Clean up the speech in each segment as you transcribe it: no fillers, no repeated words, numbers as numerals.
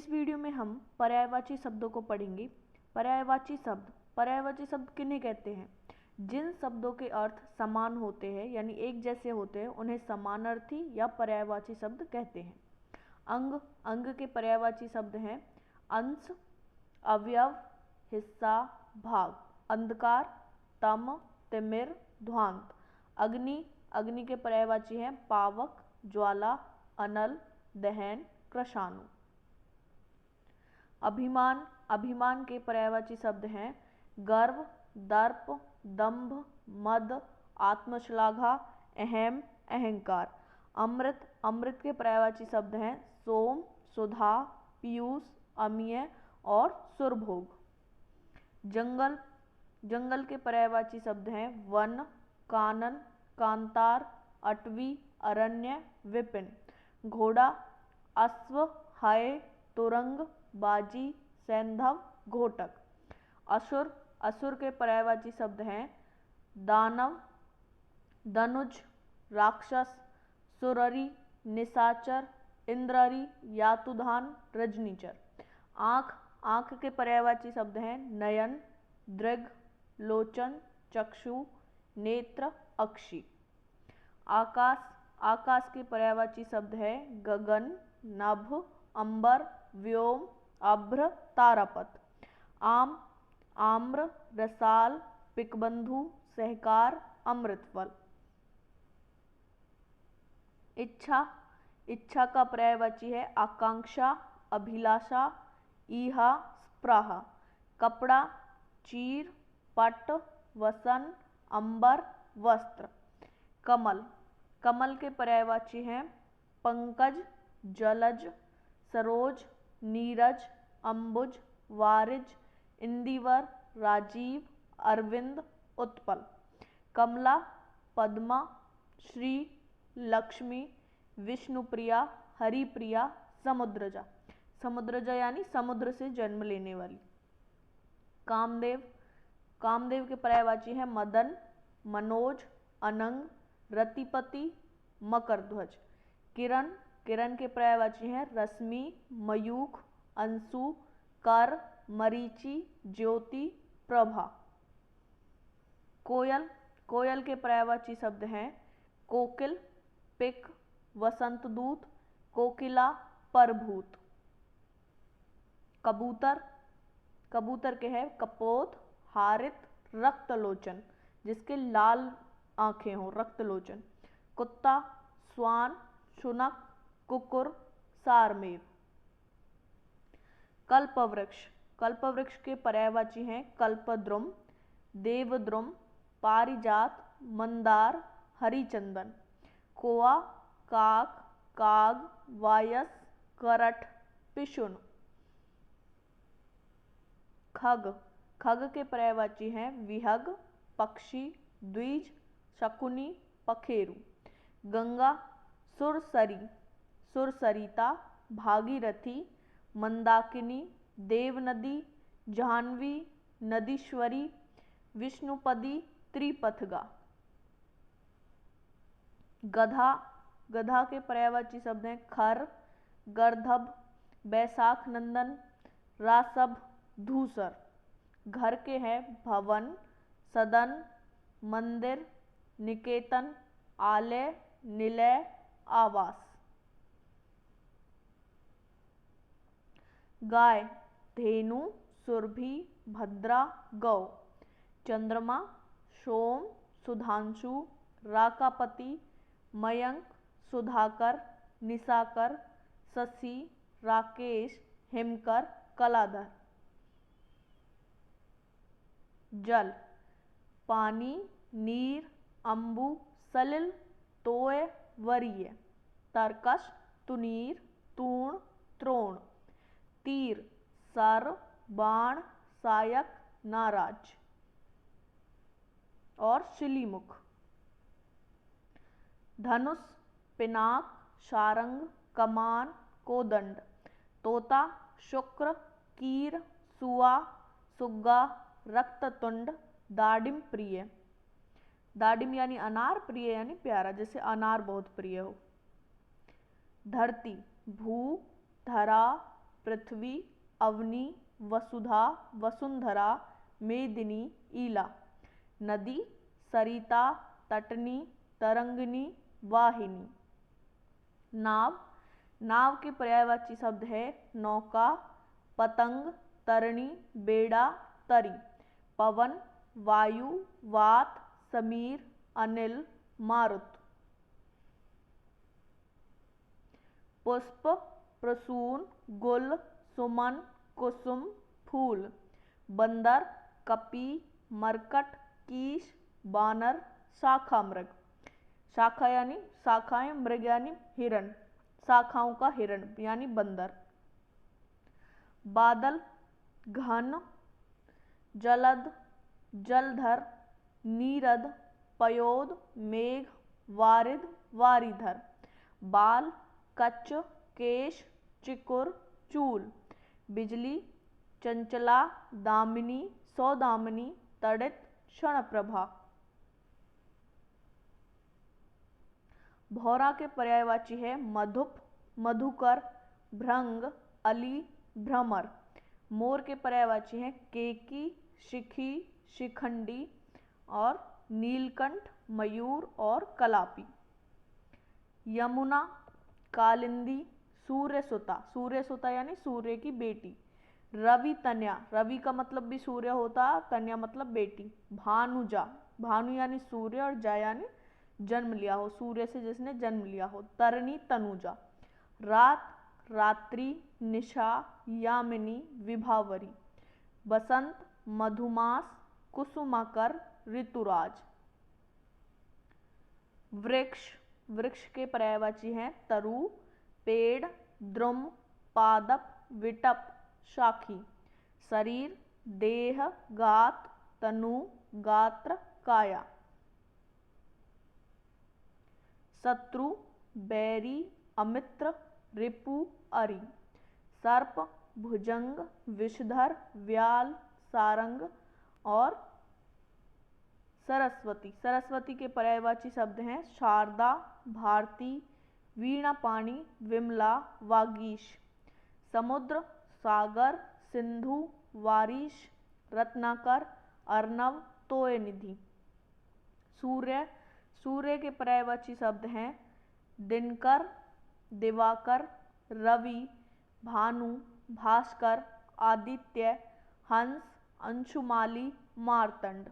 इस वीडियो में हम पर्यायवाची शब्दों को पढ़ेंगे। पर्यायवाची शब्द किन्हें कहते हैं? जिन शब्दों के अर्थ समान होते हैं यानी एक जैसे होते हैं उन्हें समानार्थी या पर्यायवाची शब्द कहते हैं। अंग के पर्यायवाची शब्द हैं अंश, अवयव, हिस्सा, भाग। अंधकार, तम, तिमिर, ध्वांत। अग्नि के पर्यायवाची हैं पावक, ज्वाला, अनल, दहन, कृशाणु। अभिमान के पर्यायवाची शब्द हैं गर्व, दर्प, दंभ, मद, आत्मश्लाघा, अहम, अहंकार। अमृत के पर्यायवाची शब्द हैं सोम, सुधा, पीयूष, अमीय और सुरभोग। जंगल के पर्यायवाची शब्द हैं वन, कानन, कांतार, अटवी, अरण्य, विपिन। घोड़ा, अश्व, हय, तुरंग, बाजी, सैंधव, घोटक। असुर के पर्यायवाची शब्द हैं दानव, दनुज, राक्षस, सुररी, निशाचर, इंद्ररी, यातुधान, रजनीचर। आँख के पर्यायवाची शब्द हैं नयन, दृग, लोचन, चक्षु, नेत्र, अक्षि। आकाश के पर्यायवाची शब्द है गगन, नभ, अंबर, व्योम, अभ्र, तारापथ। आम्र, रसाल, पिकबंधु, सहकार, अमृतफल। इच्छा का पर्यायवाची है आकांक्षा, अभिलाषा, ईहा, स्पृहा। कपड़ा, चीर, पट, वसन, अंबर, वस्त्र। कमल के पर्यायवाची हैं पंकज, जलज, सरोज, नीरज, अंबुज, वारिज, इंदिवर, राजीव, अरविंद, उत्पल। कमला, पद्मा, श्री, लक्ष्मी, विष्णुप्रिया, हरिप्रिया, समुद्रजा यानी समुद्र से जन्म लेने वाली। कामदेव के पर्यायवाची हैं मदन, मनोज, अनंग, रतिपति, मकरध्वज। किरण के पर्यायवाची हैं रश्मि, मयूख, अंशु, कर, मरीचि, ज्योति, प्रभा। कोयल के पर्यायवाची शब्द हैं कोकिल, पिक, वसंतदूत, कोकिला, परभूत। कबूतर के हैं कपोत, हारित, रक्तलोचन जिसके लाल आंखें हों, रक्तलोचन। कुत्ता, स्वान, शुनक, कुकुर, सारमेव। कल्पवृक्ष के पर्यायवाची हैं कल्पद्रुम, देवद्रुम, पारिजात, मंदार, हरिचंदन। कोआ, काक, काग, वायस, करठ, पिशुन। खग के पर्यायवाची हैं विहग, पक्षी, द्विज, शकुनी, पखेरु। गंगा, सुरसरिता, भागीरथी, मंदाकिनी, देवनदी, जाह्नवी, नदीश्वरी, विष्णुपदी, त्रिपथगा। गधा के पर्यायवाची शब्द हैं खर, गर्दभ, बैसाख नंदन, रासभ, धूसर। घर के हैं भवन, सदन, मंदिर, निकेतन, आलय, निलय, आवास। गाय, धेनु, सुरभि, भद्रा, गौ। चंद्रमा, सोम, सुधांशु, राकापति, मयंक, सुधाकर, निशाकर, शशि, राकेश, हिमकर, कलाधर। जल, पानी, नीर, अंबु, सलिल, तोय, वरीय। तरकश, तुनीर, तूण, त्रोण। तीर, सर, बाण, सायक, नाराज और शिलीमुख। धनुष, पिनाक, सारंग, कमान, कोदंड। तोता, शुक्र, कीर, सुआ, सुग्गा, रक्ततुंड, दाडिम प्रिय। दाडिम यानी अनार, प्रिय यानी प्यारा, जैसे अनार बहुत प्रिय हो। धरती, भू, धरा, पृथ्वी, अवनी, वसुधा, वसुंधरा, मेदिनी, ईला। नदी, सरिता, तटनी, तरंगिणी, वाहिनी। नाव, नाव के पर्यायवाची शब्द है नौका, पतंग, तरणी, बेड़ा, तरी। पवन, वायु, वात, समीर, अनिल, मारुत। पुष्प, प्रसून, गुल, सुमन, कुसुम, फूल। बंदर, कपी, मरकट, कीश, बानर, शाखा मृग। शाखा यानी शाखाएं, मृग यानी हिरण, शाखाओं का हिरण यानी बंदर। बादल, घन, जलद, जलधर, नीरद, पयोद, मेघ, वारिद, वारीधर। बाल, कच्च, केश, चिकुर, चूल। बिजली, चंचला, दामिनी, सौदामिनी, तड़ित, क्षणप्रभा। भौरा के पर्यायवाची है मधुप, मधुकर, भृंग, अली, भ्रमर। मोर के पर्यायवाची हैं केकी, शिखी, शिखंडी और नीलकंठ, मयूर और कलापी। यमुना, कालिंदी, सूर्यसुता, सूर्यसुता यानी सूर्य की बेटी। रवि तनया, रवि का मतलब भी सूर्य होता है, तनया मतलब बेटी। भानुजा, भानु यानी सूर्य और जा यानी जन्म लिया हो, सूर्य से जिसने जन्म लिया हो। तरणी, तनुजा। रात, रात्रि, निशा, यामिनी, विभावरी। बसंत, मधुमास, कुसुमाकर, ऋतुराज। वृक्ष, वृक्ष के पर्यायवाची हैं तरु, पेड़, द्रुम, पादप, विटप, शाखी। शरीर, देह, गात, तनु, गात्र, काया। शत्रु, बैरी, अमित्र, रिपु, अरि। सर्प, भुजंग, विषधर, व्याल, सारंग और सरस्वती। सरस्वती के पर्यायवाची शब्द हैं शारदा, भारती, वीणापाणी, विमला, वागीश। समुद्र, सागर, सिंधु, वारिश, रत्नाकर, अर्णव, तोयनिधि। सूर्य, सूर्य के पर्यायवाची शब्द हैं दिनकर, दिवाकर, रवि, भानु, भास्कर, आदित्य, हंस, अंशुमाली, मार्तंड।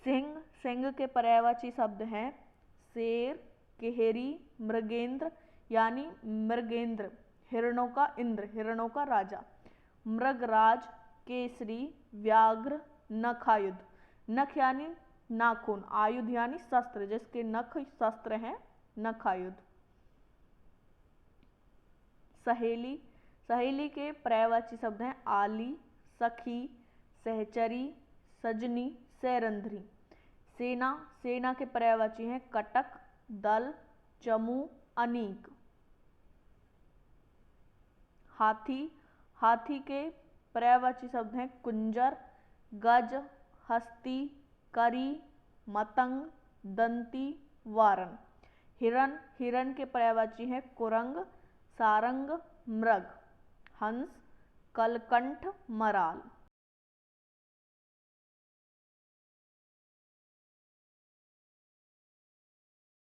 सिंह, सिंह के पर्यायवाची शब्द हैं शेर, केहरी, मृगेंद्र यानी मृगेंद्र, हिरणों का इंद्र, हिरणों का राजा। मृगराज, केसरी, व्याघ्र, नखायुध। नख यानी नाखून, आयुध यानी शस्त्र, जिसके नख शस्त्र हैं, नखायुध। सहेली, सहेली के पर्यायवाची शब्द हैं आली, सखी, सहचरी, सजनी, सैरंध्री। सेना, सेना के पर्यायवाची हैं कटक, दल, चमू, अनीक। हाथी, हाथी के पर्यायवाची शब्द हैं कुंजर, गज, हस्ती, करी, मतंग, दंती, वारन। हिरण, हिरण के पर्यायवाची हैं कुरंग, सारंग, मृग। हंस, कलकंठ, मराल।